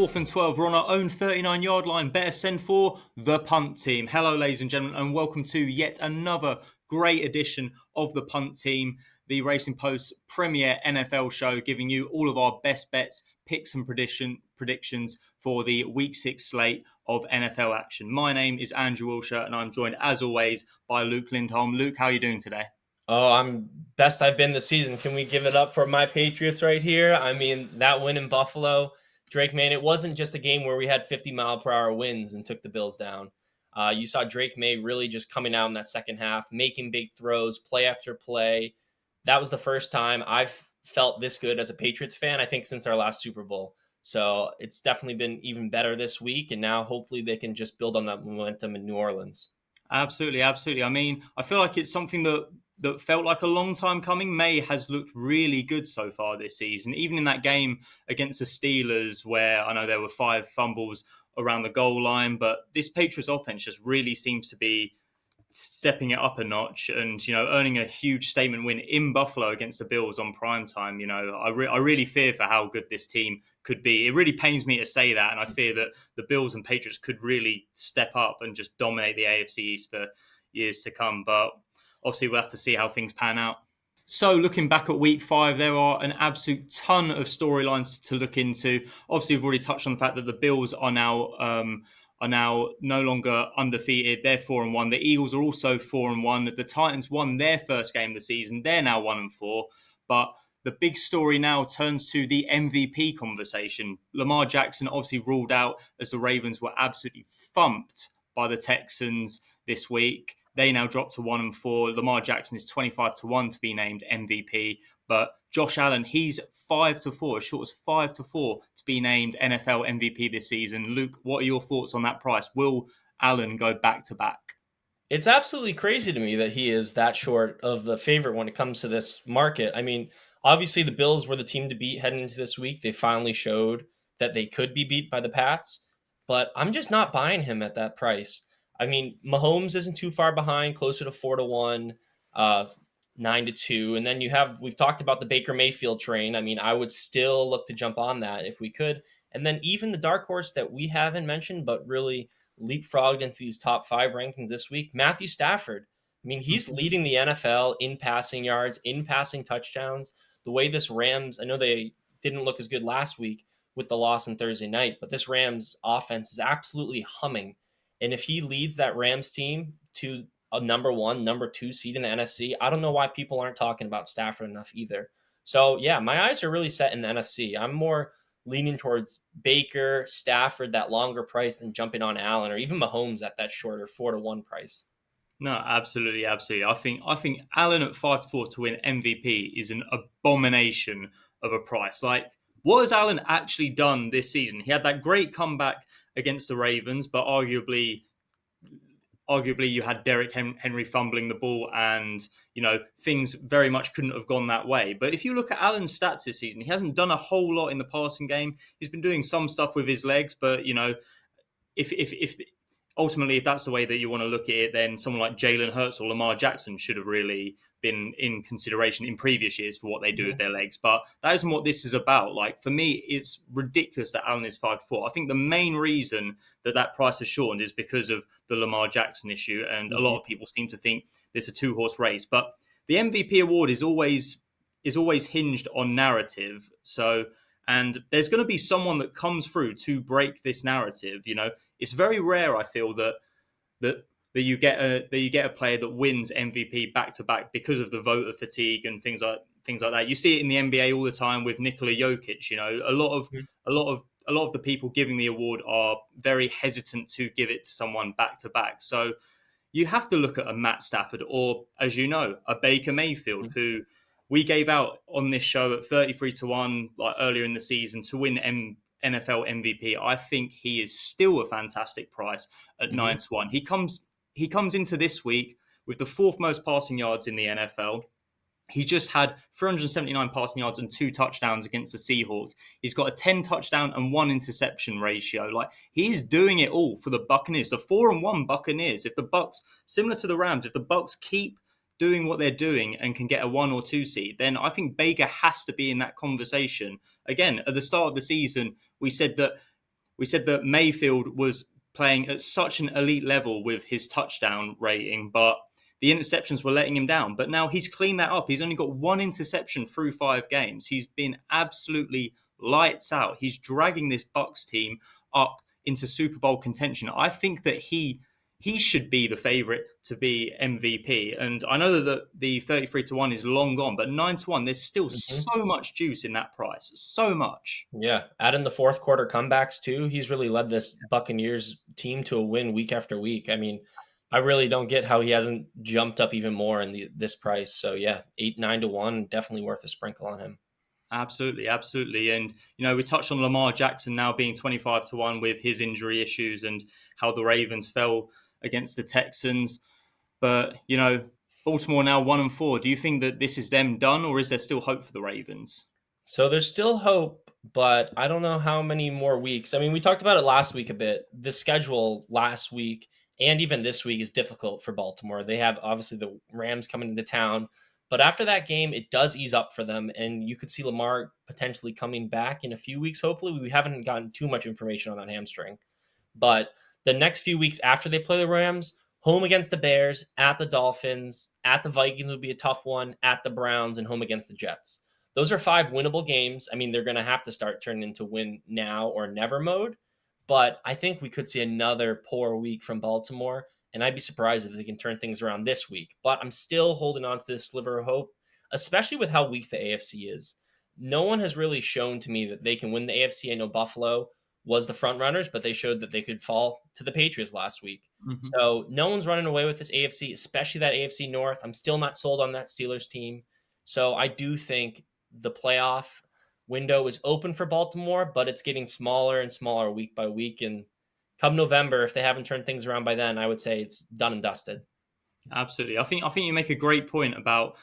4th and 12. We're on our own 39-yard line. Better send for the Punt Team. Hello, ladies and gentlemen, and welcome to yet another great edition of the Punt Team, the Racing Post's premier NFL show, giving you all of our best bets, picks and predictions for the Week 6 slate of NFL action. My name is Andrew Wilsher, and I'm joined, as always, by Luke Lindholm. Luke, how are you doing today? Oh, I'm best I've been this season. Can we give it up for my Patriots right here? I mean, that win in Buffalo, Drake, man, it wasn't just a game where we had 50-mile-per-hour winds and took the Bills down. You saw Drake May really just coming out in that second half, making big throws, play after play. That was the first time I've felt this good as a Patriots fan, I think, since our last Super Bowl. So it's definitely been even better this week, and now hopefully they can just build on that momentum in New Orleans. Absolutely. I mean, I feel like it's something that felt like a long time coming. May has looked really good so far this season. Even in that game against the Steelers, where I know there were 5 fumbles around the goal line, but this Patriots offense just really seems to be stepping it up a notch and, earning a huge statement win in Buffalo against the Bills on prime time. I really fear for how good this team could be. It really pains me to say that, and I fear that the Bills and Patriots could really step up and just dominate the AFC East for years to come. But obviously, we'll have to see how things pan out. So looking back at week 5, there are an absolute ton of storylines to look into. Obviously, we've already touched on the fact that the Bills are now no longer undefeated. They're 4-1. The Eagles are also 4-1. The Titans won their first game of the season. They're now 1-4. But the big story now turns to the MVP conversation. Lamar Jackson obviously ruled out as the Ravens were absolutely thumped by the Texans this week. They now dropped to 1-4. Lamar Jackson is 25-1 to be named MVP. But Josh Allen, he's 5-4, as short as 5-4 to be named NFL MVP this season. Luke, what are your thoughts on that price? Will Allen go back to back? It's absolutely crazy to me that he is that short of the favorite when it comes to this market. I mean, obviously the Bills were the team to beat heading into this week. They finally showed that they could be beat by the Pats, but I'm just not buying him at that price. I mean, Mahomes isn't too far behind, closer to 4-1, 9-2. And then we've talked about the Baker Mayfield train. I mean, I would still look to jump on that if we could. And then even the dark horse that we haven't mentioned, but really leapfrogged into these top 5 rankings this week, Matthew Stafford. I mean, he's leading the NFL in passing yards, in passing touchdowns. The way this Rams, I know they didn't look as good last week with the loss on Thursday night, but this Rams offense is absolutely humming. And if he leads that Rams team to a number 1, number 2 seed in the NFC, I don't know why people aren't talking about Stafford enough either. So yeah, my eyes are really set in the NFC. I'm more leaning towards Baker, Stafford, that longer price, than jumping on Allen or even Mahomes at that shorter 4-1 price. No, absolutely. I think Allen at 5-4 to win MVP is an abomination of a price. Like, what has Allen actually done this season? He had that great comeback against the Ravens, but arguably you had Derrick Henry fumbling the ball, and things very much couldn't have gone that way. But if you look at Allen's stats this season, he hasn't done a whole lot in the passing game. He's been doing some stuff with his legs, but if ultimately, if that's the way that you want to look at it, then someone like Jalen Hurts or Lamar Jackson should have really been in consideration in previous years for what they do with their legs. But that isn't what this is about. Like, for me, it's ridiculous that Allen is 5-4. I think the main reason that price has shortened is because of the Lamar Jackson issue. And a lot of people seem to think there's a 2-horse race. But the MVP award is always hinged on narrative. And there's going to be someone that comes through to break this narrative. It's very rare, I feel, that you get a player that wins MVP back to back because of the voter fatigue and things like that. You see it in the NBA all the time with Nikola Jokic. A lot of the people giving the award are very hesitant to give it to someone back to back. So you have to look at a Matt Stafford or, as you know, a Baker Mayfield, who we gave out on this show at 33-1 like earlier in the season to win NFL MVP. I think he is still a fantastic price at 9-1. He comes into this week with the 4th most passing yards in the NFL. He just had 379 passing yards and 2 touchdowns against the Seahawks. He's got a 10 touchdown and 1 interception ratio. Like, he is doing it all for the Buccaneers, the 4-1 Buccaneers. If the Bucs, similar to the Rams, if the Bucs keep doing what they're doing and can get a 1 or 2 seed, then I think Baker has to be in that conversation. Again, at the start of the season, we said that we said that Mayfield was playing at such an elite level with his touchdown rating, but the interceptions were letting him down. But now he's cleaned that up. He's only got one interception through 5 games. He's been absolutely lights out. He's dragging this Bucs team up into Super Bowl contention. I think that he should be the favorite to be MVP. And I know that the 33-1 is long gone, but 9-1, there's still so much juice in that price. So much. Yeah. Add in the fourth quarter comebacks too. He's really led this Buccaneers team to a win week after week. I mean, I really don't get how he hasn't jumped up even more in this price. So yeah, 8-9-1, definitely worth a sprinkle on him. Absolutely, absolutely. And, we touched on Lamar Jackson now being 25-1 with his injury issues and how the Ravens fell against the Texans. But, Baltimore now 1-4. Do you think that this is them done, or is there still hope for the Ravens? So there's still hope, but I don't know how many more weeks. I mean, we talked about it last week a bit. The schedule last week and even this week is difficult for Baltimore. They have obviously the Rams coming into town, but after that game, it does ease up for them, and you could see Lamar potentially coming back in a few weeks. Hopefully, we haven't gotten too much information on that hamstring, but the next few weeks after they play the Rams, home against the Bears, at the Dolphins, at the Vikings would be a tough one, at the Browns, and home against the Jets. Those are 5 winnable games. I mean, they're going to have to start turning into win now or never mode. But I think we could see another poor week from Baltimore, and I'd be surprised if they can turn things around this week. But I'm still holding on to this sliver of hope, especially with how weak the AFC is. No one has really shown to me that they can win the AFC. I know Buffalo was the front runners, but they showed that they could fall to the Patriots last week. So no one's running away with this AFC, especially that AFC North. I'm still not sold on that Steelers team. So I do think the playoff window is open for Baltimore, but it's getting smaller and smaller week by week. And come November, if they haven't turned things around by then, I would say it's done and dusted. Absolutely. I think you make a great point about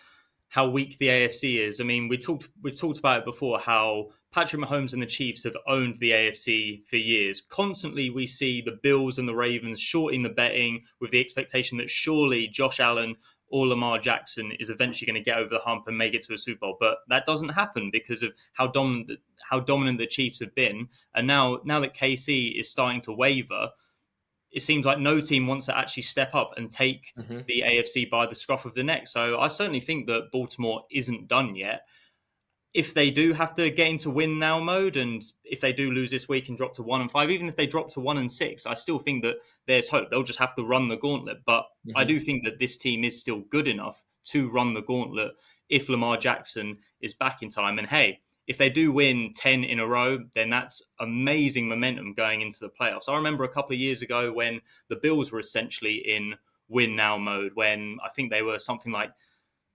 how weak the AFC is. I mean, we've talked about it before, how Patrick Mahomes and the Chiefs have owned the AFC for years. Constantly, we see the Bills and the Ravens shorting the betting with the expectation that surely Josh Allen or Lamar Jackson is eventually going to get over the hump and make it to a Super Bowl. But that doesn't happen because of how dominant the Chiefs have been. And now that KC is starting to waver, it seems like no team wants to actually step up and take the AFC by the scruff of the neck. So I certainly think that Baltimore isn't done yet. If they do have to get into win now mode, and if they do lose this week and drop to 1-5, even if they drop to 1-6, I still think that there's hope. They'll just have to run the gauntlet. But I do think that this team is still good enough to run the gauntlet if Lamar Jackson is back in time. And hey, if they do win 10 in a row, then that's amazing momentum going into the playoffs. I remember a couple of years ago when the Bills were essentially in win now mode, when I think they were something like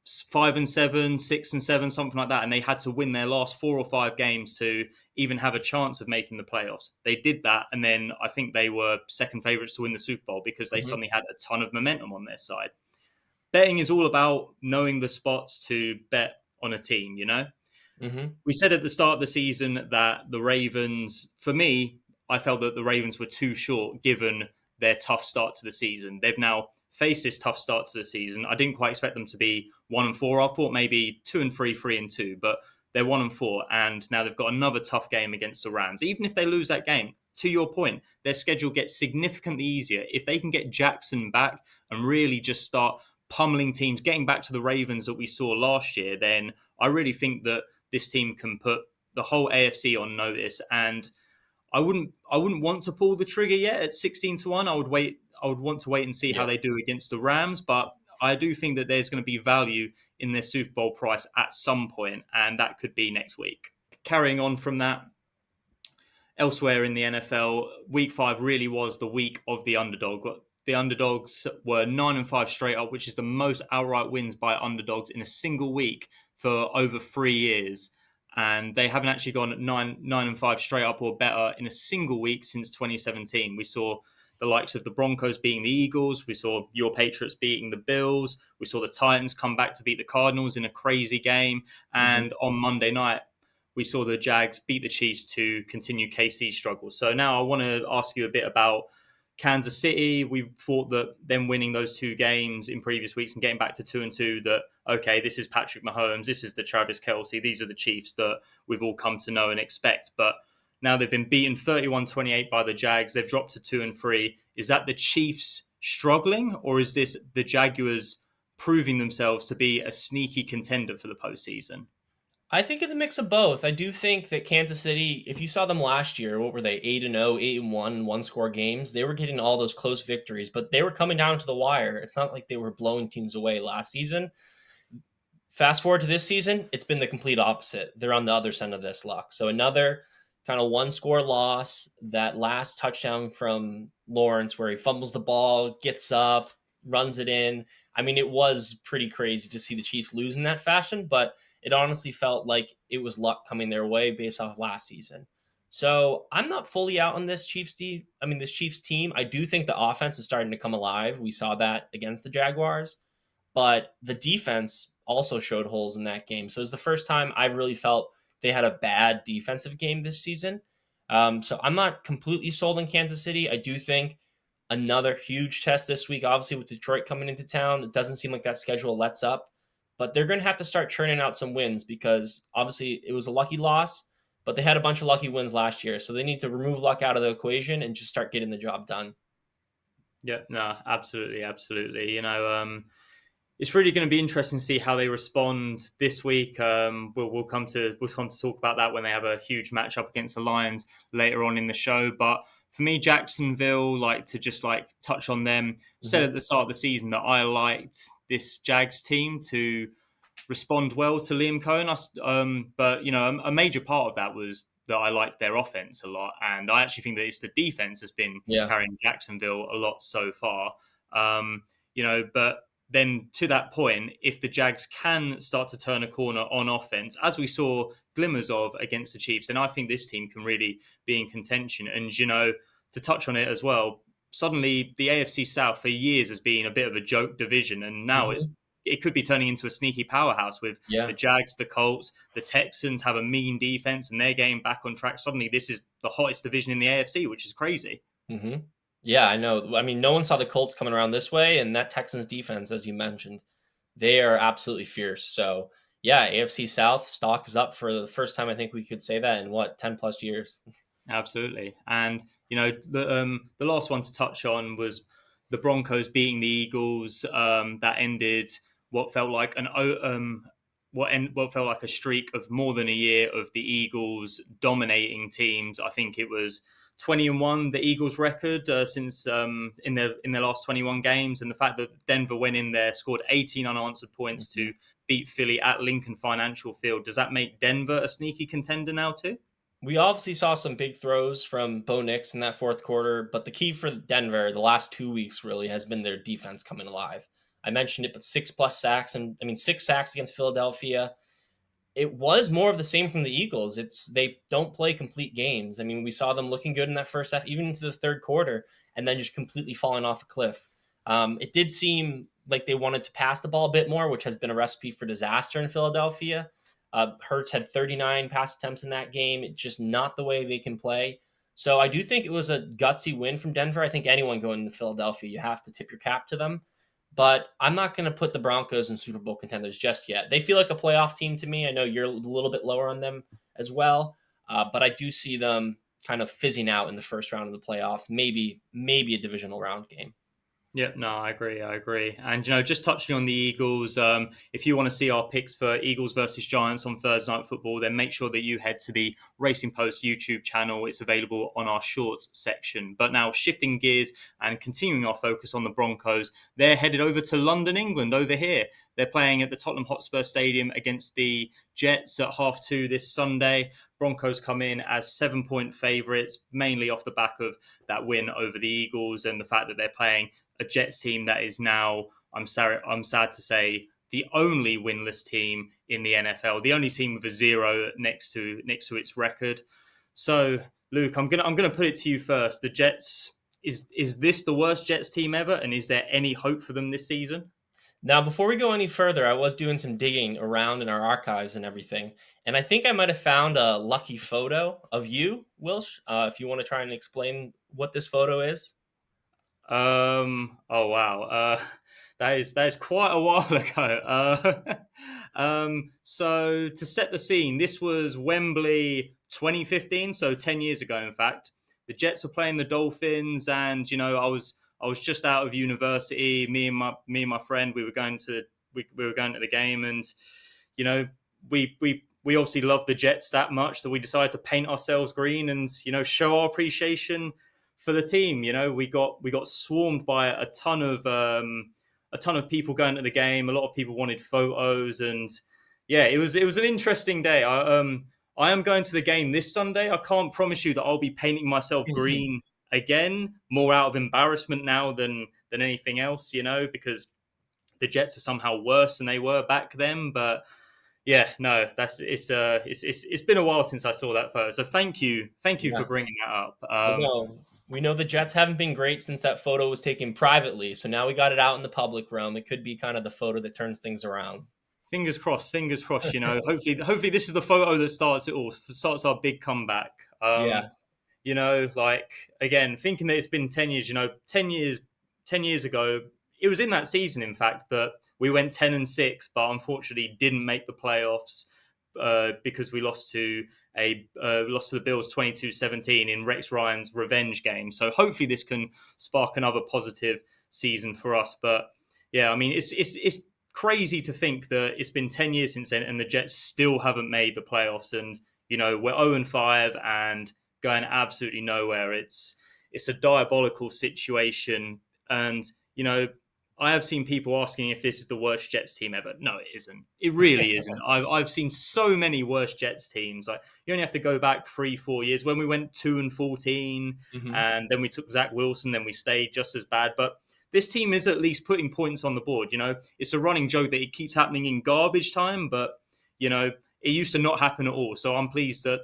5-7, 6-7, something like that, and they had to win their last 4 or 5 games to even have a chance of making the playoffs. They did that, and then I think they were second favourites to win the Super Bowl because they suddenly had a ton of momentum on their side. Betting is all about knowing the spots to bet on a team, We said at the start of the season that the Ravens, for me, I felt that the Ravens were too short given their tough start to the season. They've now faced this tough start to the season. I didn't quite expect them to be 1-4. I thought maybe 2-3, 3-2, but they're 1-4, and now they've got another tough game against the Rams. Even if they lose that game, to your point, their schedule gets significantly easier. If they can get Jackson back and really just start pummeling teams, getting back to the Ravens that we saw last year, then I really think that this team can put the whole AFC on notice. And I wouldn't want to pull the trigger yet at 16-1. I would want to wait and see how they do against the Rams, but I do think that there's going to be value in their Super Bowl price at some point, and that could be next week. Carrying on from that, elsewhere in the NFL, Week 5 really was the week of the underdog. The underdogs were 9-5 straight up, which is the most outright wins by underdogs in a single week for over 3 years. And they haven't actually gone 9-5 straight up or better in a single week since 2017. We saw the likes of the Broncos beating the Eagles. We saw your Patriots beating the Bills. We saw the Titans come back to beat the Cardinals in a crazy game. And on Monday night, we saw the Jags beat the Chiefs to continue KC's struggles. So now I want to ask you a bit about Kansas City. We thought that them winning those 2 games in previous weeks and getting back to 2-2, that, okay, this is Patrick Mahomes, this is the Travis Kelce, these are the Chiefs that we've all come to know and expect. But Now they've been beaten 31-28 by the Jags. They've dropped to 2-3. Is that the Chiefs struggling, or is this the Jaguars proving themselves to be a sneaky contender for the postseason? I think it's a mix of both. I do think that Kansas City, if you saw them last year, what were they? 8-0, 8-1, one score games. They were getting all those close victories, but they were coming down to the wire. It's not like they were blowing teams away last season. Fast forward to this season, it's been the complete opposite. They're on the other side of this luck. So another kind of one score loss. That last touchdown from Lawrence where he fumbles the ball, gets up, runs it in. I mean, it was pretty crazy to see the Chiefs lose in that fashion, but it honestly felt like it was luck coming their way based off last season. So I'm not fully out on this this Chiefs team. I do think the offense is starting to come alive. We saw that against the Jaguars, but the defense also showed holes in that game. So it was the first time I've really felt they had a bad defensive game this season. So I'm not completely sold on Kansas City. I do think another huge test this week, obviously with Detroit coming into town. It doesn't seem like that schedule lets up, but they're going to have to start churning out some wins because obviously it was a lucky loss, but they had a bunch of lucky wins last year. So they need to remove luck out of the equation and just start getting the job done. Yeah, no, absolutely, absolutely. It's really going to be interesting to see how they respond this week. We'll come to talk about that when they have a huge matchup against the Lions later on in the show. But for me, Jacksonville, like to just like touch on them. Said Mm-hmm. at the start of the season that I liked this Jags team to respond well to Liam Cohen. But a major part of that was that I liked their offense a lot, and I actually think that it's the defense has been Yeah. carrying Jacksonville a lot so far. But then to that point, if the Jags can start to turn a corner on offense, as we saw glimmers of against the Chiefs, then I think this team can really be in contention. And, to touch on it as well, suddenly the AFC South for years has been a bit of a joke division. And now Mm-hmm. it could be turning into a sneaky powerhouse with the Yeah. Jags, the Colts, the Texans have a mean defense and they're getting back on track. Suddenly this is the hottest division in the AFC, which is crazy. Mm-hmm. Yeah, I know. I mean, no one saw the Colts coming around this way, and that Texans defense, as you mentioned, they are absolutely fierce. So, yeah, AFC South stock is up for the first time. I think we could say that in what 10 plus years. Absolutely. And, the last one to touch on was the Broncos beating the Eagles. That ended what felt like what felt like a streak of more than a year of the Eagles dominating teams. I think it was 20-1, the Eagles' record since in their last 21 games, and the fact that Denver went in there, scored 18 unanswered points Mhm. to beat Philly at Lincoln Financial Field. Does that make Denver a sneaky contender now too? We obviously saw some big throws from Bo Nix in that fourth quarter, but the key for Denver the last 2 weeks really has been their defense coming alive. I mentioned it, but six plus sacks, and I mean 6 sacks against Philadelphia. It was more of the same from the Eagles. It's they don't play complete games. I mean, we saw them looking good in that first half, even into the third quarter, and then just completely falling off a cliff. It did seem like they wanted to pass the ball a bit more, which has been a recipe for disaster in Philadelphia. Hurts had 39 pass attempts in that game. It's just not the way they can play. So I do think it was a gutsy win from Denver. I think anyone going to Philadelphia, you have to tip your cap to them. But I'm not going to put the Broncos in Super Bowl contenders just yet. They feel like a playoff team to me. I know you're a little bit lower on them as well, but I do see them kind of fizzing out in the first round of the playoffs. Maybe a divisional round game. Yeah, no, I agree. I agree. And, just touching on the Eagles, if you want to see our picks for Eagles versus Giants on Thursday Night Football, then make sure that you head to the Racing Post YouTube channel. It's available on our shorts section. But now shifting gears and continuing our focus on the Broncos, they're headed over to London, England, over here. They're playing at the Tottenham Hotspur Stadium against the Jets at 2:30 this Sunday. Broncos come in as 7-point favourites, mainly off the back of that win over the Eagles and the fact that they're playing a Jets team that is now, I'm sad to say, the only winless team in the NFL, the only team with a zero next to its record. So, Luke, I'm gonna put it to you first. The Jets, is this the worst Jets team ever, and is there any hope for them this season? Now, before we go any further, I was doing some digging around in our archives and everything, and I think I might have found a lucky photo of you, Wilsh. If you want to try and explain what this photo is. Oh wow. That is quite a while ago. So to set the scene, this was Wembley 2015, so 10 years ago, in fact. The Jets were playing the Dolphins, and I was just out of university. Me and my friend, we were going to the game, and you know we obviously love the Jets that much that we decided to paint ourselves green and show our appreciation for the team. We got swarmed by a ton of people going to the game. A lot of people wanted photos, and yeah, it was an interesting day. I am going to the game this Sunday. I can't promise you that I'll be painting myself green again, more out of embarrassment now than anything else, because the Jets are somehow worse than they were back then. But yeah, no, it's been a while since I saw that photo. So thank you for Yeah. bringing that up. Well, no, we know the Jets haven't been great since that photo was taken privately. So now we got it out in the public realm. It could be kind of the photo that turns things around. Fingers crossed. Fingers crossed. Hopefully this is the photo that starts it all. Starts our big comeback. Yeah. Like again, thinking that it's been 10 years. 10 years ago, it was in that season, in fact, that we went 10-6, but unfortunately didn't make the playoffs because we lost to the Bills 22-17 in Rex Ryan's revenge game. So hopefully this can spark another positive season for us. But yeah, I mean it's crazy to think that it's been 10 years since then and the Jets still haven't made the playoffs, and we're 0-5 and going absolutely nowhere. It's a diabolical situation, and I have seen people asking if this is the worst Jets team ever. No, it isn't. It really isn't. I've seen so many worse Jets teams. Like you only have to go back 3-4 years when we went 2-14, and then we took Zach Wilson. Then we stayed just as bad. But this team is at least putting points on the board. It's a running joke that it keeps happening in garbage time, but it used to not happen at all. So I'm pleased that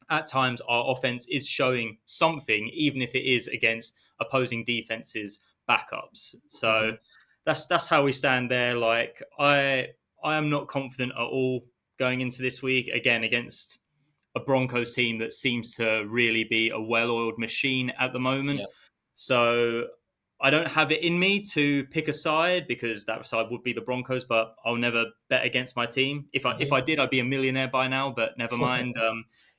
at times our offense is showing something, even if it is against opposing defenses' backups. So that's how we stand there. Like I am not confident at all going into this week again against a Broncos team that seems to really be a well-oiled machine at the moment. Yeah. So I don't have it in me to pick a side because that side would be the Broncos, but I'll never bet against my team. If I did, I'd be a millionaire by now, but never mind.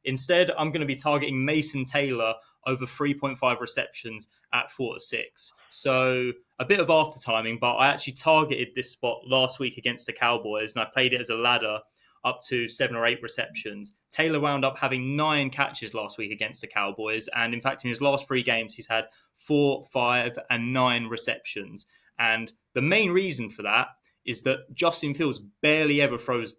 Instead, I'm going to be targeting Mason Taylor over 3.5 receptions at 4-6. So a bit of after timing, but I actually targeted this spot last week against the Cowboys, and I played it as a ladder up to 7 or 8 receptions. Taylor wound up having 9 catches last week against the Cowboys, and in fact, in his last 3 games, he's had 4, 5, and 9 receptions. And the main reason for that is that Justin Fields barely ever throws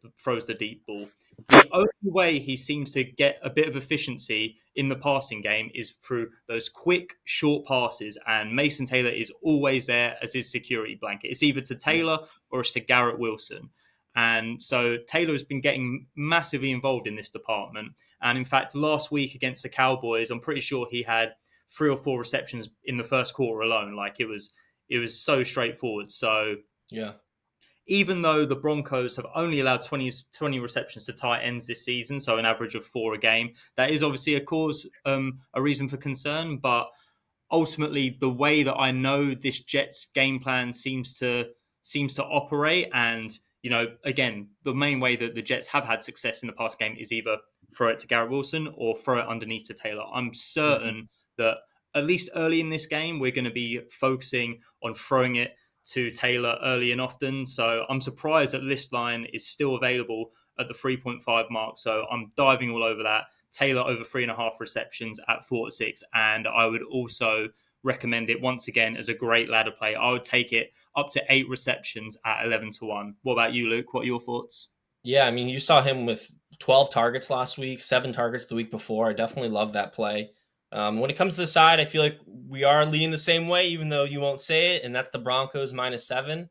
the deep ball. The only way he seems to get a bit of efficiency in the passing game is through those quick, short passes, and Mason Taylor is always there as his security blanket. It's either to Taylor or it's to Garrett Wilson. And so Taylor has been getting massively involved in this department. And in fact, last week against the Cowboys, I'm pretty sure he had 3 or 4 receptions in the first quarter alone. Like it was so straightforward. So Yeah. even though the Broncos have only allowed 20 receptions to tight ends this season, so an average of 4 a game, that is obviously a reason for concern. But ultimately, the way that I know this Jets game plan seems to operate, and again, the main way that the Jets have had success in the past game is either throw it to Garrett Wilson or throw it underneath to Taylor. I'm certain that at least early in this game, we're going to be focusing on throwing it to Taylor early and often. So I'm surprised that this line is still available at the 3.5 mark. So I'm diving all over that. Taylor over 3.5 receptions at 4-6. And I would also recommend it once again as a great ladder play. I would take it up to 8 receptions at 11-1. What about you, Luke? What are your thoughts? Yeah, I mean, you saw him with 12 targets last week, 7 targets the week before. I definitely love that play. When it comes to the side, I feel like we are leaning the same way, even though you won't say it, and that's the Broncos -7.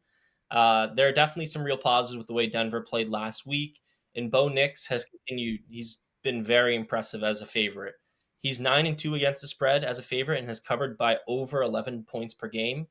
There are definitely some real positives with the way Denver played last week, and Bo Nix has continued. He's been very impressive as a favorite. He's 9-2 against the spread as a favorite and has covered by over 11 points per game.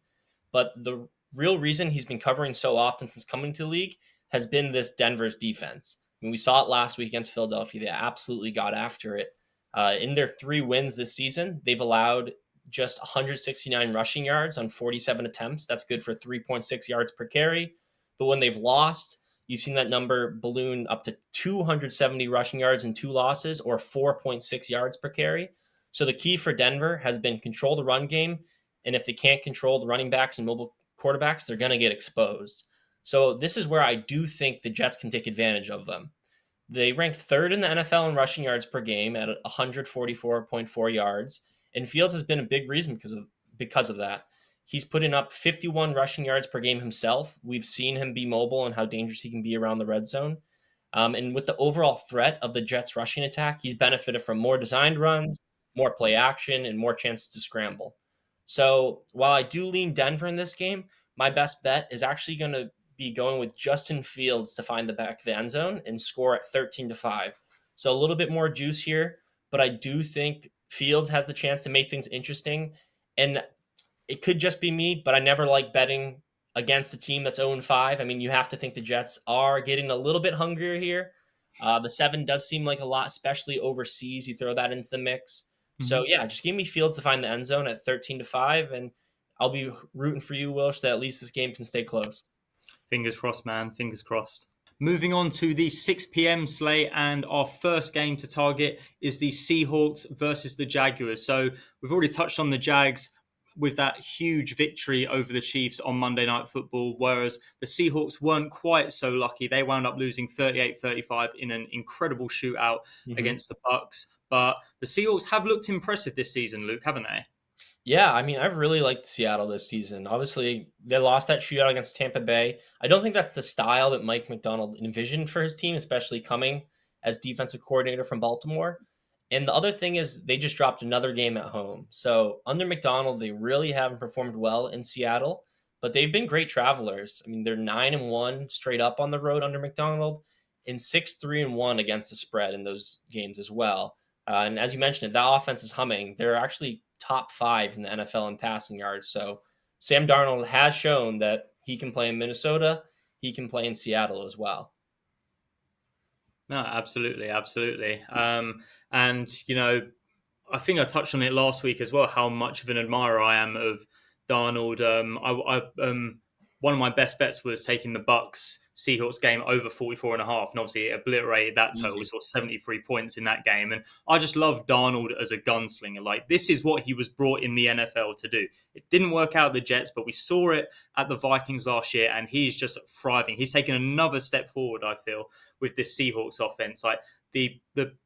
But the real reason he's been covering so often since coming to the league has been this Denver's defense. I mean, we saw it last week against Philadelphia. They absolutely got after it. In their 3 wins this season, they've allowed just 169 rushing yards on 47 attempts. That's good for 3.6 yards per carry. But when they've lost, you've seen that number balloon up to 270 rushing yards and 2 losses, or 4.6 yards per carry. So the key for Denver has been control the run game. And if they can't control the running backs and mobile quarterbacks, they're going to get exposed. So this is where I do think the Jets can take advantage of them. They rank third in the NFL in rushing yards per game at 144.4 yards. And Fields has been a big reason because of that. He's putting up 51 rushing yards per game himself. We've seen him be mobile and how dangerous he can be around the red zone. And with the overall threat of the Jets' rushing attack, he's benefited from more designed runs, more play action, and more chances to scramble. So while I do lean Denver in this game, my best bet is actually going to be going with Justin Fields to find the back of the end zone and score at 13-5. So a little bit more juice here, but I do think Fields has the chance to make things interesting. And it could just be me, but I never like betting against a team that's 0-5. I mean, you have to think the Jets are getting a little bit hungrier here. The 7 does seem like a lot, especially overseas. You throw that into the mix. So yeah, just give me Fields to find the end zone at 13-5, and I'll be rooting for you, Wilsh, that at least this game can stay close. Fingers crossed, man. Fingers crossed. Moving on to the 6 p.m. slate, and our first game to target is the Seahawks versus the Jaguars. So we've already touched on the Jags with that huge victory over the Chiefs on Monday Night Football, whereas the Seahawks weren't quite so lucky. They wound up losing 38-35 in an incredible shootout against the Bucs. But the Seahawks have looked impressive this season, Luke, haven't they? Yeah, I mean, I've really liked Seattle this season. Obviously, they lost that shootout against Tampa Bay. I don't think that's the style that Mike McDonald envisioned for his team, especially coming as defensive coordinator from Baltimore. And the other thing is they just dropped another game at home. So under McDonald, they really haven't performed well in Seattle, but they've been great travelers. I mean, they're 9-1 straight up on the road under McDonald, and 6-3-1 against the spread in those games as well. And as you mentioned, if that offense is humming, they're actually top 5 in the NFL in passing yards. So Sam Darnold has shown that he can play in Minnesota. He can play in Seattle as well. No, absolutely, absolutely. And, I think I touched on it last week as well, how much of an admirer I am of Darnold. One of my best bets was taking the Bucs Seahawks game over 44.5, and obviously it obliterated that total. Easy. We saw 73 points in that game, and I just love Darnold as a gunslinger. Like, this is what he was brought in the NFL to do. It didn't work out at the Jets, but we saw it at the Vikings last year, and he's just thriving. He's taken another step forward, I feel, with this Seahawks offense. Like, the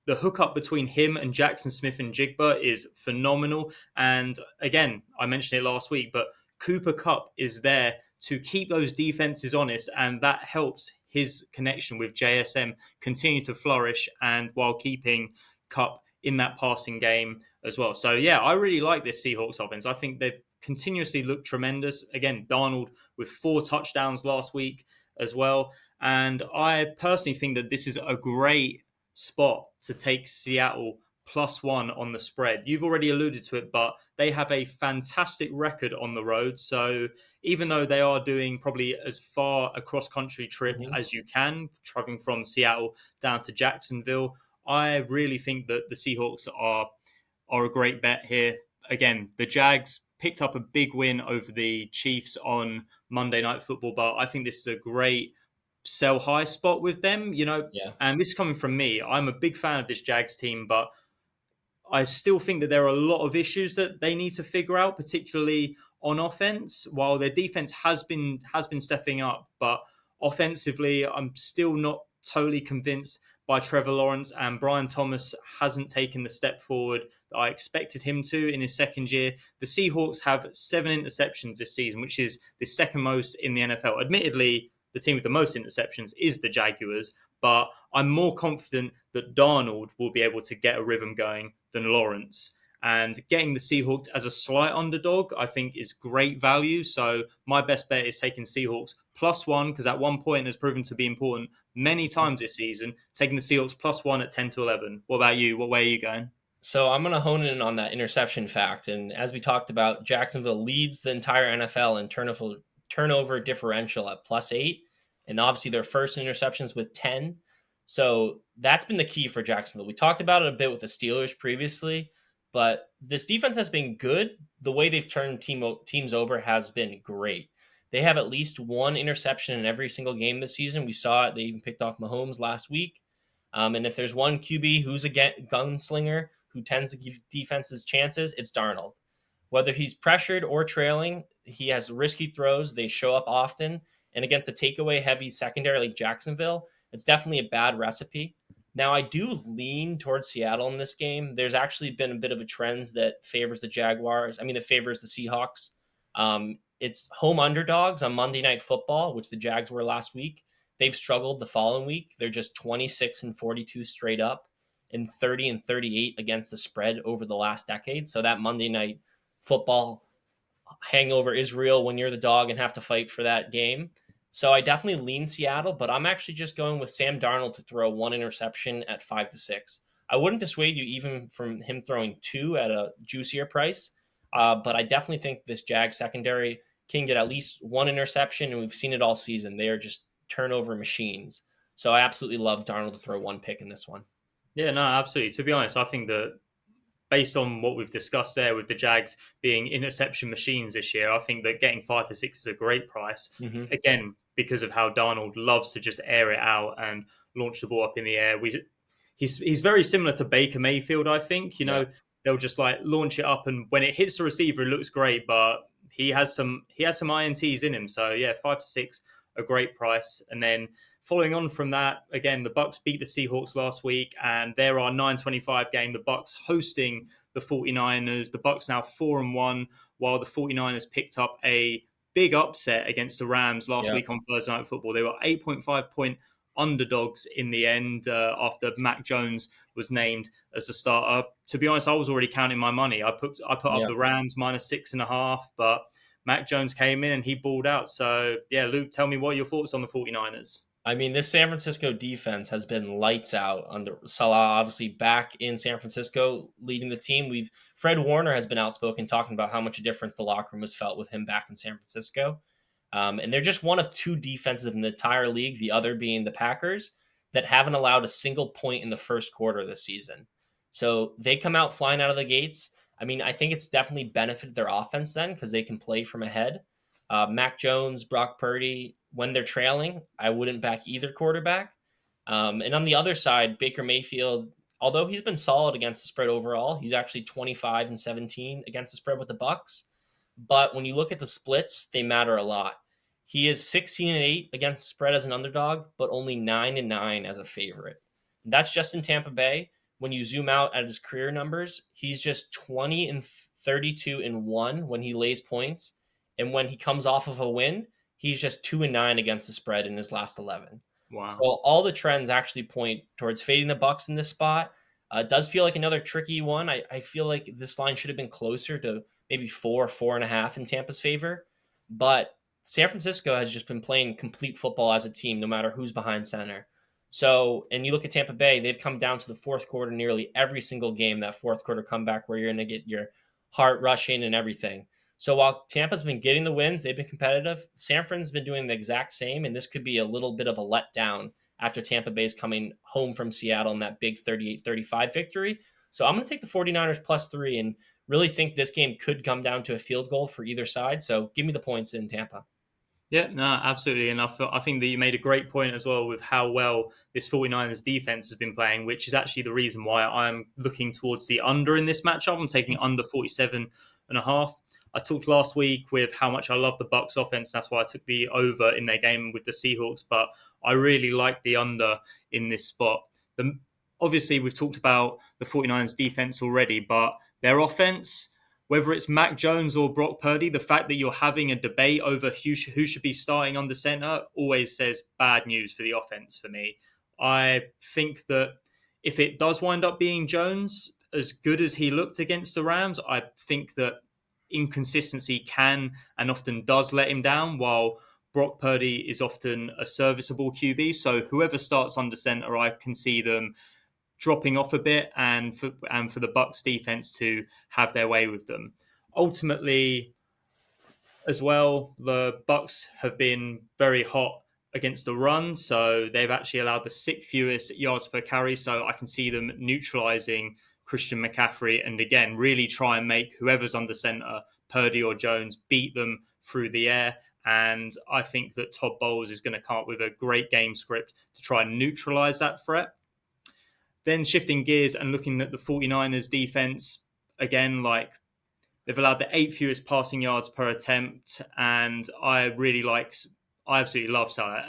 hookup between him and Jackson Smith and Jigba is phenomenal. And again, I mentioned it last week, but Cooper Kupp is there to keep those defenses honest, and that helps his connection with JSM continue to flourish, and while keeping Kupp in that passing game as well. So yeah, I really like this Seahawks offense. I think they've continuously looked tremendous. Again, Darnold with 4 touchdowns last week as well. And I personally think that this is a great spot to take Seattle +1 on the spread. You've already alluded to it, but they have a fantastic record on the road. So even though they are doing probably as far a cross-country trip as you can, traveling from Seattle down to Jacksonville, I really think that the Seahawks are a great bet here. Again, the Jags picked up a big win over the Chiefs on Monday Night Football, but I think this is a great sell high spot with them, Yeah. and this is coming from me. I'm a big fan of this Jags team, but I still think that there are a lot of issues that they need to figure out, particularly on offense. While their defense has been stepping up, but offensively, I'm still not totally convinced by Trevor Lawrence, and Brian Thomas hasn't taken the step forward that I expected him to in his second year. The Seahawks have 7 interceptions this season, which is the second most in the NFL. Admittedly, the team with the most interceptions is the Jaguars, but I'm more confident that Darnold will be able to get a rhythm going than Lawrence. And getting the Seahawks as a slight underdog, I think, is great value. So my best bet is taking Seahawks +1, because at one point has proven to be important many times this season. Taking the Seahawks +1 at 10-11. What about you? What way are you going? So I'm going to hone in on that interception fact. And as we talked about, Jacksonville leads the entire NFL in turnover differential at +8. And obviously their first interceptions with 10. So that's been the key for Jacksonville. We talked about it a bit with the Steelers previously, but this defense has been good. The way they've turned teams over has been great. They have at least one interception in every single game this season. We saw it. They even picked off Mahomes last week. And if there's one QB who's a gunslinger who tends to give defenses chances, it's Darnold. Whether he's pressured or trailing, he has risky throws. They show up often. And against a takeaway heavy secondary like Jacksonville, it's definitely a bad recipe. Now, I do lean towards Seattle in this game. There's actually been a bit of a trend that favors the Jaguars. I mean, that favors the Seahawks. It's home underdogs on Monday Night Football, which the Jags were last week. They've struggled the following week. They're just 26-42 straight up and 30-38 against the spread over the last decade. So that Monday Night Football hangover is real when you're the dog and have to fight for that game. So I definitely lean Seattle, but I'm actually just going with Sam Darnold to throw one interception at 5-6. I wouldn't dissuade you even from him throwing two at a juicier price, but I definitely think this Jag secondary can get at least one interception, and we've seen it all season. They are just turnover machines. So I absolutely love Darnold to throw one pick in this one. Yeah, no, absolutely. To be honest, I think that based on what we've discussed there with the Jags being interception machines this year, I think that getting 5-6 is a great price. Mm-hmm. Again, because of how Darnold loves to just air it out and launch the ball up in the air. He's very similar to Baker Mayfield, I think. They'll just like launch it up, and when it hits the receiver, it looks great, but he has some INTs in him. So yeah, 5-6, a great price. And then following on from that, again, the Bucs beat the Seahawks last week, and they're our 9:25 game. The Bucs hosting the 49ers. The Bucs now 4-1, while the 49ers picked up a big upset against the Rams last week on Thursday Night Football. They were 8.5-point underdogs in the end after Mac Jones was named as a starter. To be honest, I was already counting my money. I put up the Rams -6.5, but Mac Jones came in and he balled out. So yeah, Luke, tell me what are your thoughts on the 49ers? I mean, this San Francisco defense has been lights out under Salah, obviously back in San Francisco leading the team. Fred Warner has been outspoken talking about how much a difference the locker room has felt with him back in San Francisco. And they're just one of two defenses in the entire league, the other being the Packers, that haven't allowed a single point in the first quarter this season. So they come out flying out of the gates. I mean, I think it's definitely benefited their offense then because they can play from ahead. Mac Jones, Brock Purdy, when they're trailing, I wouldn't back either quarterback. And on the other side, Baker Mayfield, although he's been solid against the spread overall, he's actually 25-17 against the spread with the Bucs. But when you look at the splits, they matter a lot. He is 16-8 against the spread as an underdog, but only 9-9 as a favorite. That's just in Tampa Bay. When you zoom out at his career numbers, he's just 20-32-1 when he lays points. And when he comes off of a win, he's just 2-9 against the spread in his last 11. Wow. So all the trends actually point towards fading the Bucs in this spot. It does feel like another tricky one. I feel like this line should have been closer to maybe 4.5 in Tampa's favor. But San Francisco has just been playing complete football as a team, no matter who's behind center. So, and you look at Tampa Bay, they've come down to the fourth quarter nearly every single game, that fourth quarter comeback where you're going to get your heart rushing and everything. So while Tampa's been getting the wins, they've been competitive. San Fran's been doing the exact same, and this could be a little bit of a letdown after Tampa Bay's coming home from Seattle in that big 38-35 victory. So I'm going to take the 49ers +3 and really think this game could come down to a field goal for either side. So give me the points in Tampa. Yeah, no, absolutely. And I think that you made a great point as well with how well this 49ers defense has been playing, which is actually the reason why I'm looking towards the under in this matchup. I'm taking under 47.5. I talked last week with how much I love the Bucs offense. That's why I took the over in their game with the Seahawks. But I really like the under in this spot. Obviously, we've talked about the 49ers defense already, but their offense, whether it's Mac Jones or Brock Purdy, the fact that you're having a debate over who should be starting under center always says bad news for the offense for me. I think that if it does wind up being Jones, as good as he looked against the Rams, I think that inconsistency can and often does let him down, while Brock Purdy is often a serviceable QB. So whoever starts under center, I can see them dropping off a bit and for the Bucs defense to have their way with them. Ultimately, as well, the Bucs have been very hot against the run, so they've actually allowed the 6th fewest yards per carry, so I can see them neutralizing Christian McCaffrey and again really try and make whoever's under center, Purdy or Jones, beat them through the air. And I think that Todd Bowles is going to come up with a great game script to try and neutralize that threat. Then shifting gears and looking at the 49ers defense, again, like they've allowed the 8th fewest passing yards per attempt, and I absolutely love Salah.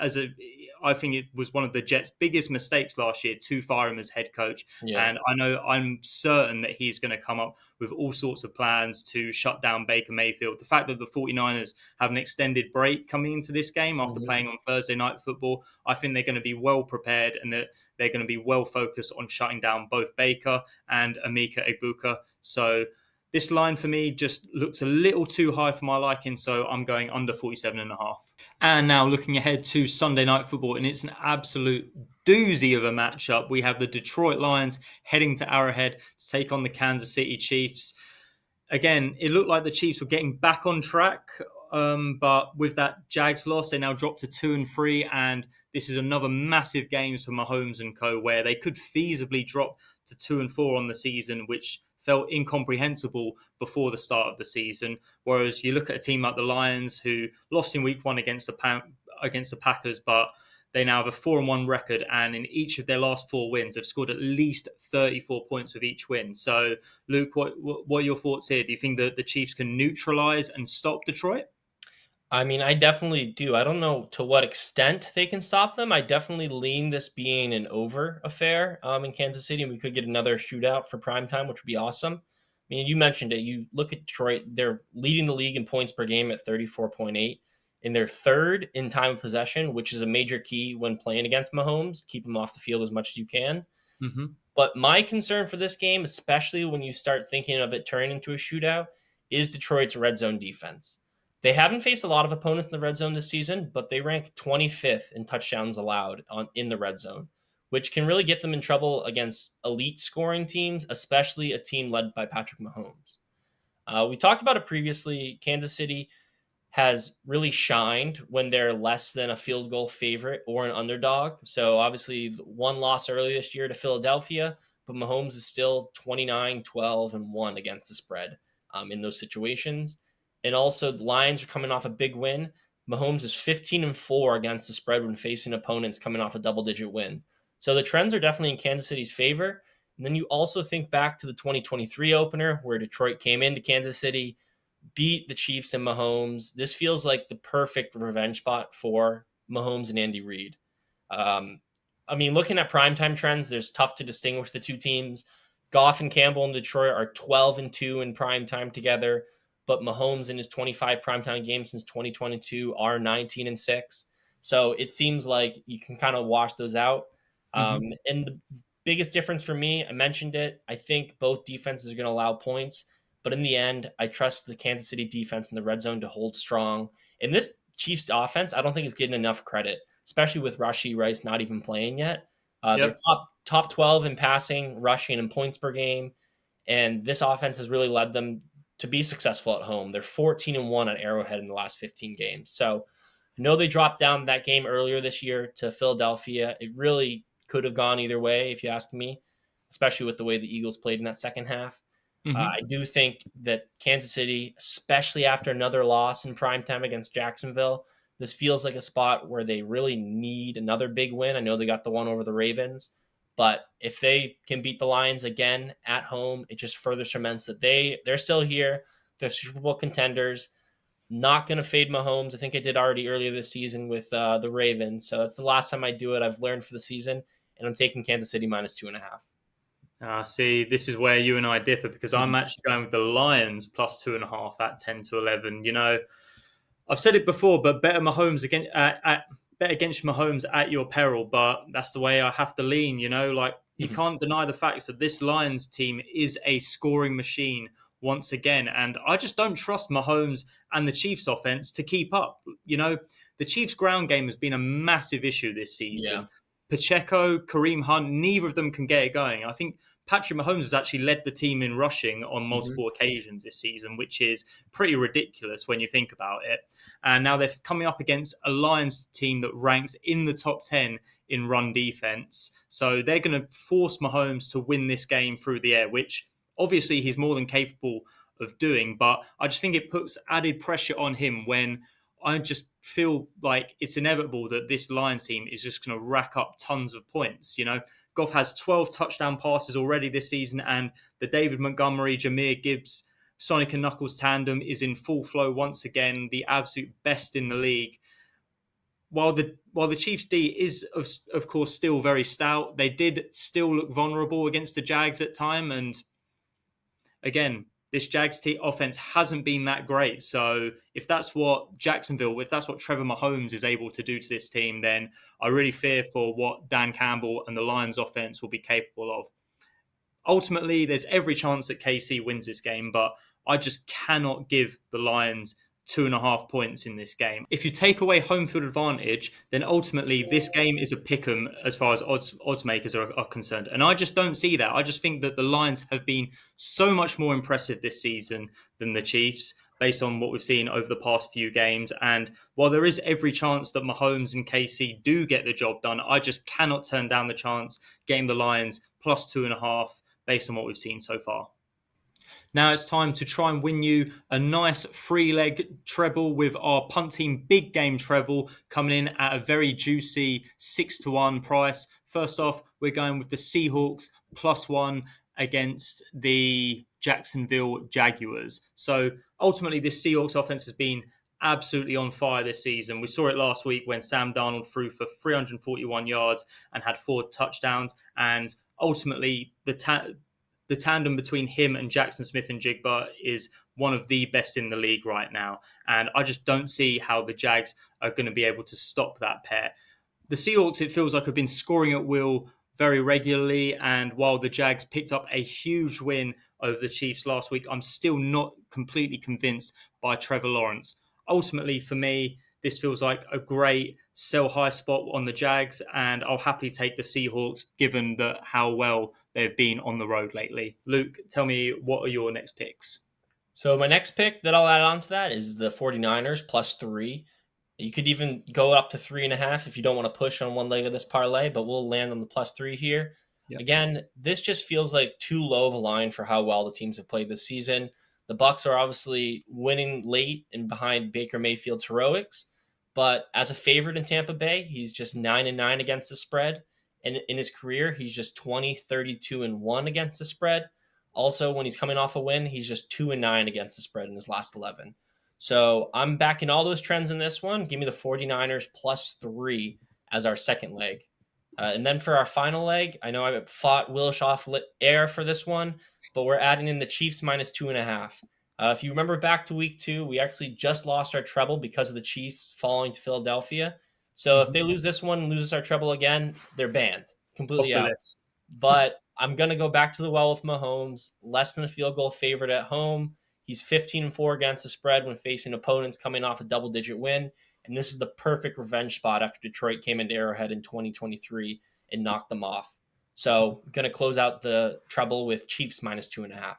I think it was one of the Jets' biggest mistakes last year to fire him as head coach, Yeah. and I'm certain that he's going to come up with all sorts of plans to shut down Baker Mayfield. The fact that the 49ers have an extended break coming into this game after playing on Thursday Night Football, I think they're going to be well prepared and that they're going to be well focused on shutting down both Baker and Emeka Egbuka. So this line for me just looks a little too high for my liking, so I'm going under 47.5. And now looking ahead to Sunday Night Football, and it's an absolute doozy of a matchup. We have the Detroit Lions heading to Arrowhead to take on the Kansas City Chiefs. Again, it looked like the Chiefs were getting back on track, but with that Jags loss, they now dropped to 2-3, and this is another massive game for Mahomes and co, where they could feasibly drop to 2-4 on the season, which felt incomprehensible before the start of the season. Whereas you look at a team like the Lions, who lost in week 1 against the Packers, but they now have a 4-1 record, and in each of their last 4 wins, have scored at least 34 points with each win. So, Luke, what are your thoughts here? Do you think that the Chiefs can neutralize and stop Detroit? I mean, I definitely do. I don't know to what extent they can stop them. I definitely lean this being an over affair in Kansas City, and we could get another shootout for primetime, which would be awesome. I mean, you mentioned it. You look at Detroit, they're leading the league in points per game at 34.8. And they're third in time of possession, which is a major key when playing against Mahomes. Keep him off the field as much as you can. Mm-hmm. But my concern for this game, especially when you start thinking of it turning into a shootout, is Detroit's red zone defense. They haven't faced a lot of opponents in the red zone this season, but they rank 25th in touchdowns allowed in the red zone, which can really get them in trouble against elite scoring teams, especially a team led by Patrick Mahomes. We talked about it previously. Kansas City has really shined when they're less than a field goal favorite or an underdog. So obviously one loss early this year to Philadelphia, but Mahomes is still 29-12-1 against the spread in those situations. And also the Lions are coming off a big win. Mahomes is 15-4 against the spread when facing opponents coming off a double-digit win. So the trends are definitely in Kansas City's favor. And then you also think back to the 2023 opener where Detroit came into Kansas City, beat the Chiefs and Mahomes. This feels like the perfect revenge spot for Mahomes and Andy Reid. I mean, looking at primetime trends, there's tough to distinguish the two teams. Goff and Campbell in Detroit are 12-2 in primetime together, but Mahomes in his 25 primetime games since 2022 are 19-6. So it seems like you can kind of wash those out. And the biggest difference for me, I mentioned it, I think both defenses are going to allow points. But in the end, I trust the Kansas City defense in the red zone to hold strong. And this Chiefs offense, I don't think is getting enough credit, especially with Rashee Rice not even playing yet. They're top 12 in passing, rushing, and points per game. And this offense has really led them to be successful at home. They're 14-1 at Arrowhead in the last 15 games. So I know they dropped down that game earlier this year to Philadelphia. It really could have gone either way, if you ask me, especially with the way the Eagles played in that second half. I do think that Kansas City, especially after another loss in primetime against Jacksonville, this feels like a spot where they really need another big win. I know they got the one over the Ravens, but if they can beat the Lions again at home, it just further cements that they're still here. They're Super Bowl contenders. Not going to fade Mahomes. I think I did already earlier this season with the Ravens. So it's the last time I do it. I've learned for the season, and I'm taking Kansas City -2.5. See, this is where you and I differ because I'm actually going with the Lions +2.5 at 10-11. You know, I've said it before, but bet against Mahomes at your peril. But that's the way I have to lean. You know, like you can't deny the facts that this Lions team is a scoring machine once again, and I just don't trust Mahomes and the Chiefs' offense to keep up. You know, the Chiefs' ground game has been a massive issue this season. Yeah. Pacheco, Kareem Hunt, neither of them can get it going. I think Patrick Mahomes has actually led the team in rushing on multiple occasions this season, which is pretty ridiculous when you think about it. And now they're coming up against a Lions team that ranks in the top 10 in run defense. So they're going to force Mahomes to win this game through the air, which obviously he's more than capable of doing. But I just think it puts added pressure on him when I just feel like it's inevitable that this Lions team is just going to rack up tons of points. Goff has 12 touchdown passes already this season, and the David Montgomery, Jahmyr Gibbs, Sonic and Knuckles tandem is in full flow once again, the absolute best in the league. While the Chiefs D is of course still very stout, they did still look vulnerable against the Jags at time, and again, this Jags offense hasn't been that great. So if that's what Trevor Mahomes is able to do to this team, then I really fear for what Dan Campbell and the Lions offense will be capable of. Ultimately, there's every chance that KC wins this game, but I just cannot give the Lions 2.5 points in this game. If you take away home field advantage, then ultimately this game is a pick'em as far as odds makers are concerned. And I just don't see that. I just think that the Lions have been so much more impressive this season than the Chiefs, based on what we've seen over the past few games. And while there is every chance that Mahomes and KC do get the job done, I just cannot turn down the chance getting the Lions plus 2.5 based on what we've seen so far. Now it's time to try and win you a nice 3-leg treble with our Punt Team big game treble coming in at a very juicy 6-1 price. First off, we're going with the Seahawks +1 against the Jacksonville Jaguars. So ultimately, this Seahawks offense has been absolutely on fire this season. We saw it last week when Sam Darnold threw for 341 yards and had 4 touchdowns. And ultimately, the tandem between him and Jackson Smith-Njigba is one of the best in the league right now. And I just don't see how the Jags are going to be able to stop that pair. The Seahawks, it feels like, have been scoring at will very regularly. And while the Jags picked up a huge win over the Chiefs last week, I'm still not completely convinced by Trevor Lawrence. Ultimately, for me, this feels like a great sell high spot on the Jags, and I'll happily take the Seahawks given how well they've been on the road lately. Luke, tell me, what are your next picks? So my next pick that I'll add on to that is the 49ers +3. You could even go up to 3.5 if you don't want to push on one leg of this parlay, but we'll land on the +3 here. Yep. Again, this just feels like too low of a line for how well the teams have played this season. The Bucs are obviously winning late and behind Baker Mayfield's heroics, but as a favorite in Tampa Bay, he's just 9-9 against the spread. And in his career, he's just 20-32-1 against the spread. Also, when he's coming off a win, he's just 2-9 against the spread in his last 11. So I'm backing all those trends in this one. Give me the 49ers +3 as our second leg. And then for our final leg, I know I fought Wilsher off air for this one, but we're adding in the Chiefs -2.5. If you remember back to week 2, we actually just lost our treble because of the Chiefs falling to Philadelphia. So if they lose this one and loses our treble again, they're banned completely out. List. But I'm going to go back to the well with Mahomes, less than a field goal favorite at home. He's 15-4 against the spread when facing opponents coming off a double-digit win. And this is the perfect revenge spot after Detroit came into Arrowhead in 2023 and knocked them off. So I'm going to close out the treble with Chiefs -2.5.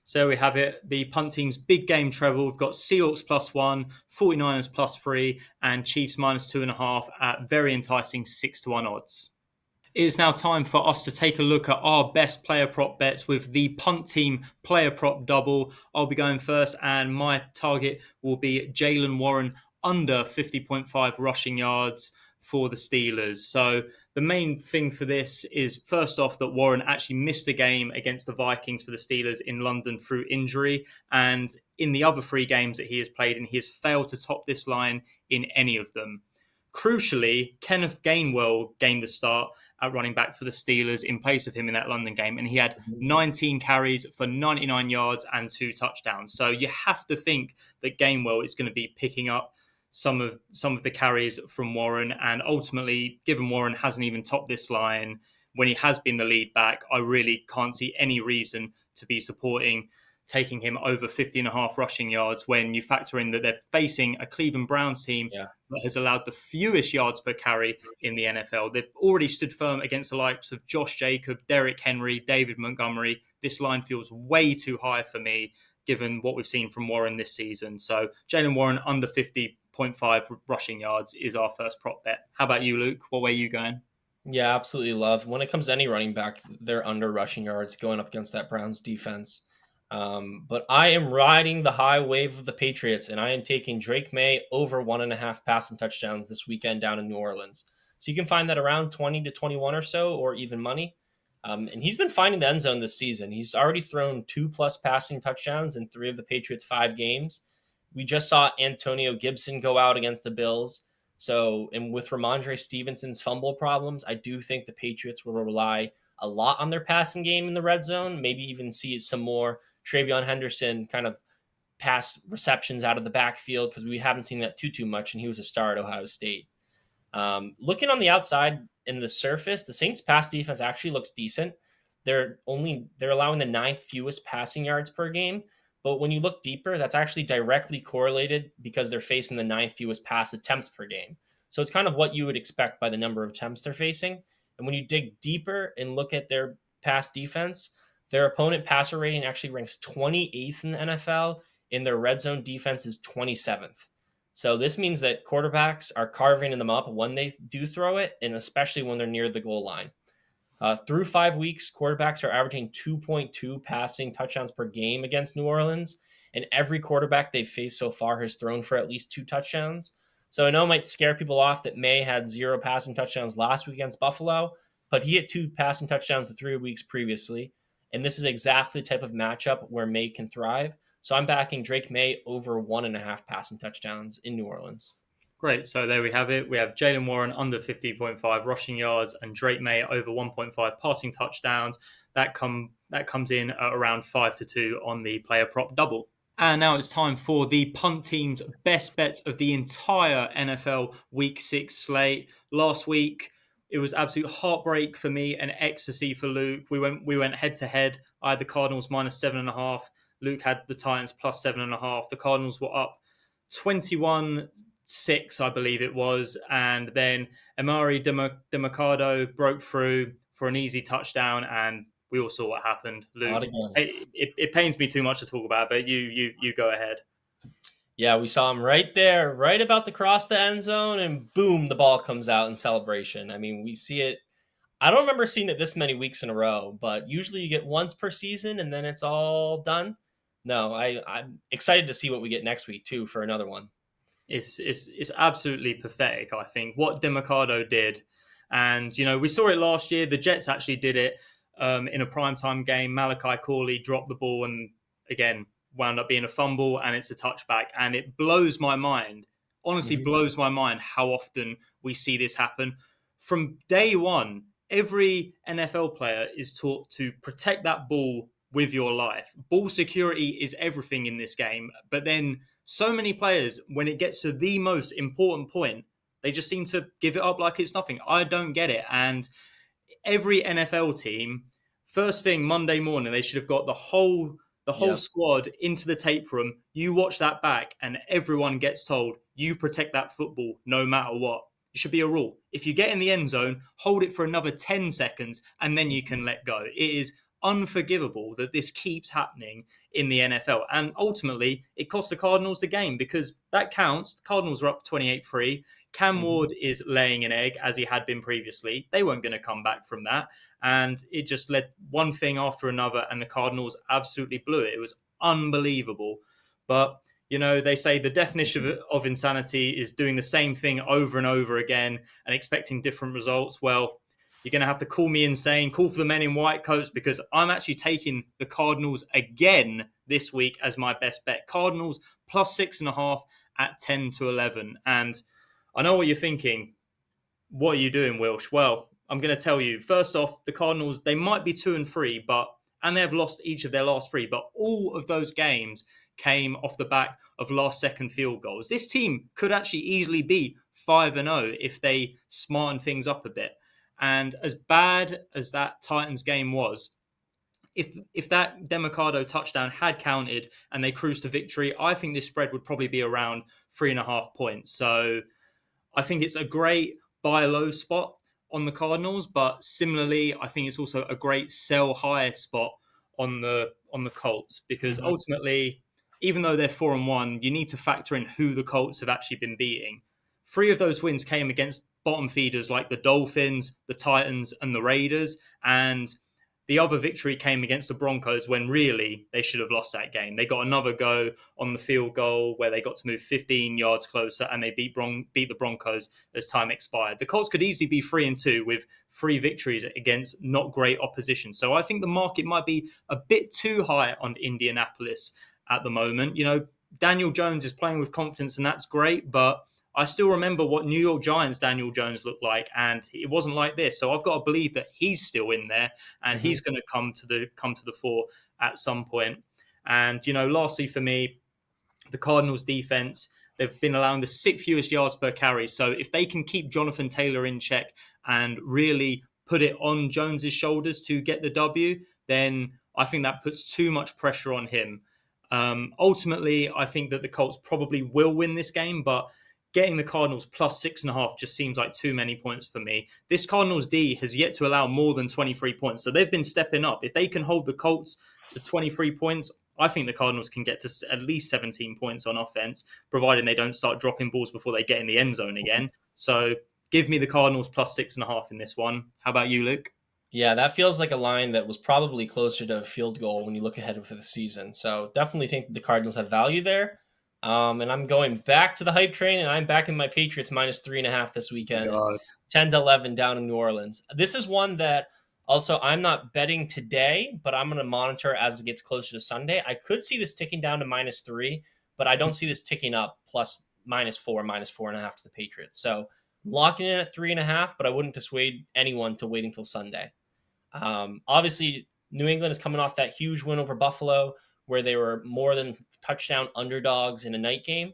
So we have it, the Punt Team's big game treble. We've got Seahawks +1, 49ers +3, and Chiefs -2.5 at very enticing 6-1 odds. It is now time for us to take a look at our best player prop bets with the Punt Team player prop double. I'll be going first, and my target will be Jaylen Warren under 50.5 rushing yards for the Steelers. So the main thing for this is, first off, that Warren actually missed a game against the Vikings for the Steelers in London through injury. And in the other 3 games that he has played in, he has failed to top this line in any of them. Crucially, Kenneth Gainwell gained the start at running back for the Steelers in place of him in that London game. And he had 19 carries for 99 yards and 2 touchdowns. So you have to think that Gainwell is going to be picking up some of the carries from Warren. And ultimately, given Warren hasn't even topped this line when he has been the lead back, I really can't see any reason to be supporting taking him over 50.5 rushing yards when you factor in that they're facing a Cleveland Browns team that has allowed the fewest yards per carry in the NFL. They've already stood firm against the likes of Josh Jacobs, Derrick Henry, David Montgomery. This line feels way too high for me, given what we've seen from Warren this season. So Jaylen Warren under 50.5 rushing yards is our first prop bet. How about you, Luke? What way are you going? Yeah, absolutely love. When it comes to any running back, they're under rushing yards going up against that Browns defense. But I am riding the high wave of the Patriots, and I am taking Drake May over 1.5 passing touchdowns this weekend down in New Orleans. So you can find that around 20 to 21 or so, or even money. And he's been finding the end zone this season. He's already thrown 2+ passing touchdowns in 3 of the Patriots' 5 games. We just saw Antonio Gibson go out against the Bills. So, and with Ramondre Stevenson's fumble problems, I do think the Patriots will rely a lot on their passing game in the red zone, maybe even see some more Travion Henderson kind of pass receptions out of the backfield, because we haven't seen that too much, and he was a star at Ohio State. Looking on the outside in the surface, the Saints pass defense actually looks decent. They're allowing the 9th fewest passing yards per game. But when you look deeper, that's actually directly correlated because they're facing the 9th fewest pass attempts per game. So it's kind of what you would expect by the number of attempts they're facing. And when you dig deeper and look at their pass defense, their opponent passer rating actually ranks 28th in the NFL, and their red zone defense is 27th. So this means that quarterbacks are carving them up when they do throw it, and especially when they're near the goal line. Through 5 weeks, quarterbacks are averaging 2.2 passing touchdowns per game against New Orleans, and every quarterback they've faced so far has thrown for at least 2 touchdowns. So I know it might scare people off that May had 0 passing touchdowns last week against Buffalo, but he had 2 passing touchdowns the 3 weeks previously, and this is exactly the type of matchup where May can thrive. So I'm backing Drake May over 1.5 passing touchdowns in New Orleans. Great. So there we have it. We have Jaylen Warren under 50.5 rushing yards and Drake May over 1.5 passing touchdowns. That comes in at around 5-2 on the player prop double. And now it's time for the Punt Team's best bets of the entire NFL Week 6 slate. Last week, it was absolute heartbreak for me and ecstasy for Luke. We went head to head. I had the Cardinals -7.5. Luke had the Titans +7.5. The Cardinals were up 21-6, I believe it was. And then Amari DeMarcado broke through for an easy touchdown, and we all saw what happened. Luke, it pains me too much to talk about, but you go ahead. Yeah, we saw him right there, right about to cross the end zone, and boom, the ball comes out in celebration. I mean, we see it. I don't remember seeing it this many weeks in a row, but usually you get once per season and then it's all done. No, I'm excited to see what we get next week too for another one. It's absolutely pathetic, I think, what DeMarcado did. And, we saw it last year. The Jets actually did it in a primetime game. Malachi Corley dropped the ball and, again, wound up being a fumble, and it's a touchback. And it blows my mind, honestly blows my mind how often we see this happen. From day one, every NFL player is taught to protect that ball with your life. Ball security is everything in this game. But then so many players, when it gets to the most important point, they just seem to give it up like it's nothing. I don't get it. And every NFL team, first thing Monday morning, they should have got the whole squad into the tape room. You watch that back, and everyone gets told, you protect that football no matter what. It should be a rule. If you get in the end zone, hold it for another 10 seconds, and then you can let go. It is unforgivable that this keeps happening in the NFL. And ultimately, it cost the Cardinals the game, because that counts. The Cardinals are up 28-3. Cam Ward is laying an egg, as he had been previously. They weren't going to come back from that. And it just led one thing after another, and the Cardinals absolutely blew it. It was unbelievable. But, they say the definition of insanity is doing the same thing over and over again and expecting different results. Well, you're going to have to call me insane, call for the men in white coats, because I'm actually taking the Cardinals again this week as my best bet. Cardinals +6.5 at 10-11. And I know what you're thinking. What are you doing, Wilsh? Well, I'm going to tell you. First off, the Cardinals, they might be 2-3, and they've lost each of their last 3, but all of those games came off the back of last-second field goals. This team could actually easily be 5-0 if they smarten things up a bit. And as bad as that Titans game was, if that DeMarcado touchdown had counted and they cruised to victory, I think this spread would probably be around 3.5 points. So I think it's a great buy low spot on the Cardinals, but similarly, I think it's also a great sell high spot on the Colts, because ultimately, even though they're 4-1, you need to factor in who the Colts have actually been beating. 3 of those wins came against bottom feeders like the Dolphins, the Titans, and the Raiders. And the other victory came against the Broncos when really they should have lost that game. They got another go on the field goal where they got to move 15 yards closer and they beat the Broncos as time expired. The Colts could easily be 3-2 with 3 victories against not great opposition. So I think the market might be a bit too high on Indianapolis at the moment. Daniel Jones is playing with confidence and that's great, but I still remember what New York Giants Daniel Jones looked like, and it wasn't like this. So I've got to believe that he's still in there, and he's going to come to the fore at some point. And lastly for me, the Cardinals defense, they've been allowing the 6th fewest yards per carry. So if they can keep Jonathan Taylor in check and really put it on Jones's shoulders to get the W, then I think that puts too much pressure on him. Ultimately, I think that the Colts probably will win this game, but getting the Cardinals plus 6.5 just seems like too many points for me. This Cardinals D has yet to allow more than 23 points. So they've been stepping up. If they can hold the Colts to 23 points, I think the Cardinals can get to at least 17 points on offense, providing they don't start dropping balls before they get in the end zone again. So give me the Cardinals plus 6.5 in this one. How about you, Luke? Yeah, that feels like a line that was probably closer to a field goal when you look ahead for the season. So definitely think the Cardinals have value there. And I'm going back to the hype train, and I'm backing my Patriots minus 3.5 this weekend. 10-11 down in New Orleans. This is one that also I'm not betting today, but I'm going to monitor as it gets closer to Sunday. I could see this ticking down to -3, but I don't see this ticking up plus -4, -4.5 to the Patriots. So locking in at 3.5, but I wouldn't dissuade anyone to wait until Sunday. Obviously, New England is coming off that huge win over Buffalo, where they were more than touchdown underdogs in a night game.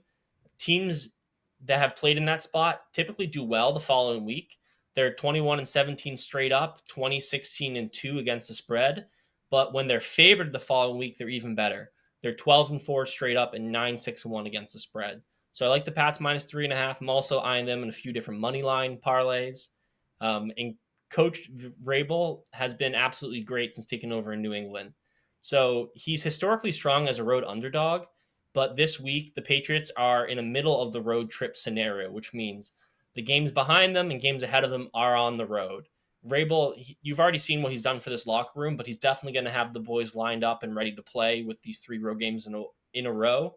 Teams that have played in that spot typically do well the following week. They're 21-17 straight up, 20-16-2 against the spread. But when they're favored the following week, they're even better. They're 12-4 straight up and 9-6-1 against the spread. So I like the Pats minus 3.5. I'm also eyeing them in a few different money line parlays. And Coach Vrabel has been absolutely great since taking over in New England. So he's historically strong as a road underdog, but this week the Patriots are in a middle of the road trip scenario, which means the games behind them and games ahead of them are on the road. Vrabel, you've already seen what he's done for this locker room, but he's definitely going to have the boys lined up and ready to play with these 3 road games in a row.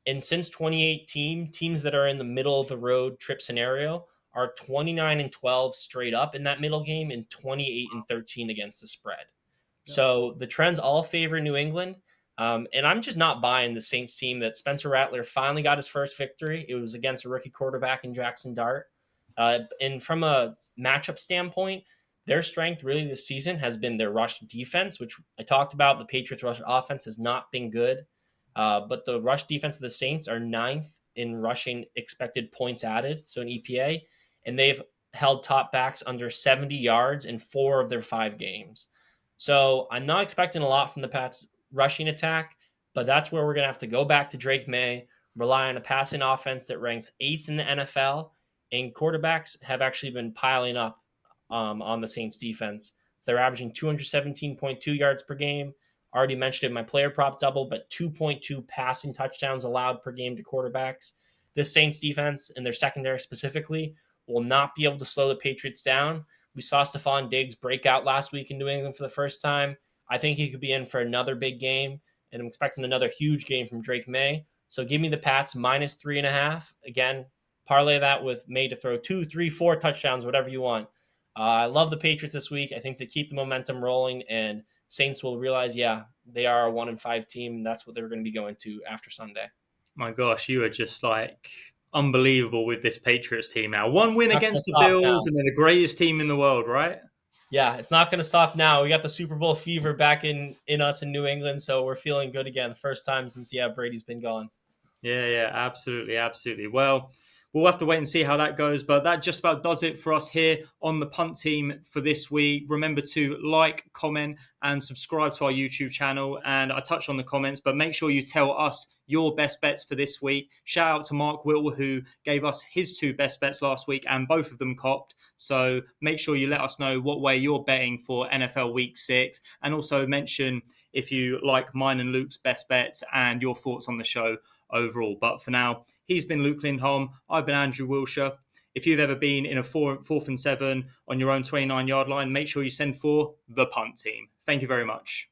And since 2018, teams that are in the middle of the road trip scenario are 29-12 straight up in that middle game and 28-13 against the spread. So the trends all favor New England. And I'm just not buying the Saints team that Spencer Rattler finally got his first victory. It was against a rookie quarterback in Jackson Dart. And from a matchup standpoint, their strength really this season has been their rush defense, which I talked about. The Patriots rush offense has not been good. But the rush defense of the Saints are 9th in rushing expected points added, so an EPA. And they've held top backs under 70 yards in 4 of their 5 games. So I'm not expecting a lot from the Pats rushing attack, but that's where we're going to have to go back to Drake May, rely on a passing offense that ranks 8th in the NFL, and quarterbacks have actually been piling up on the Saints defense. So they're averaging 217.2 yards per game. Already mentioned it in my player prop double, but 2.2 passing touchdowns allowed per game to quarterbacks. This Saints defense and their secondary specifically will not be able to slow the Patriots down. We saw Stephon Diggs break out last week in New England for the first time. I think he could be in for another big game, and I'm expecting another huge game from Drake May. So give me the Pats minus 3.5. Again, parlay that with May to throw 2, 3, 4 touchdowns, whatever you want. I love the Patriots this week. I think they keep the momentum rolling, and Saints will realize, yeah, they are a 1-5 team. And that's what they're going to be going to after Sunday. My gosh, you are just like unbelievable with this Patriots team now. 1 win Not against the gonna stop Bills now. and they're the greatest team in the world, right? Yeah, it's not going to stop now. We got the Super Bowl fever back in us in New England, so we're feeling good again. The first time since, Brady's been gone. Yeah, absolutely, absolutely. Well, we'll have to wait and see how that goes, but that just about does it for us here on the Punt Team for this week. Remember to like, comment, and subscribe to our YouTube channel. And I touched on the comments, but make sure you tell us your best bets for this week. Shout out to Mark Will, who gave us his 2 best bets last week, and both of them copped. So make sure you let us know what way you're betting for NFL Week 6, and also mention if you like mine and Luke's best bets and your thoughts on the show overall. But for now, he's been Luke Lindholm. I've been Andrew Wilsher. if you've ever been in a 4th and 7 on your own 29-yard line, make sure you send for the Punt Team. Thank you very much.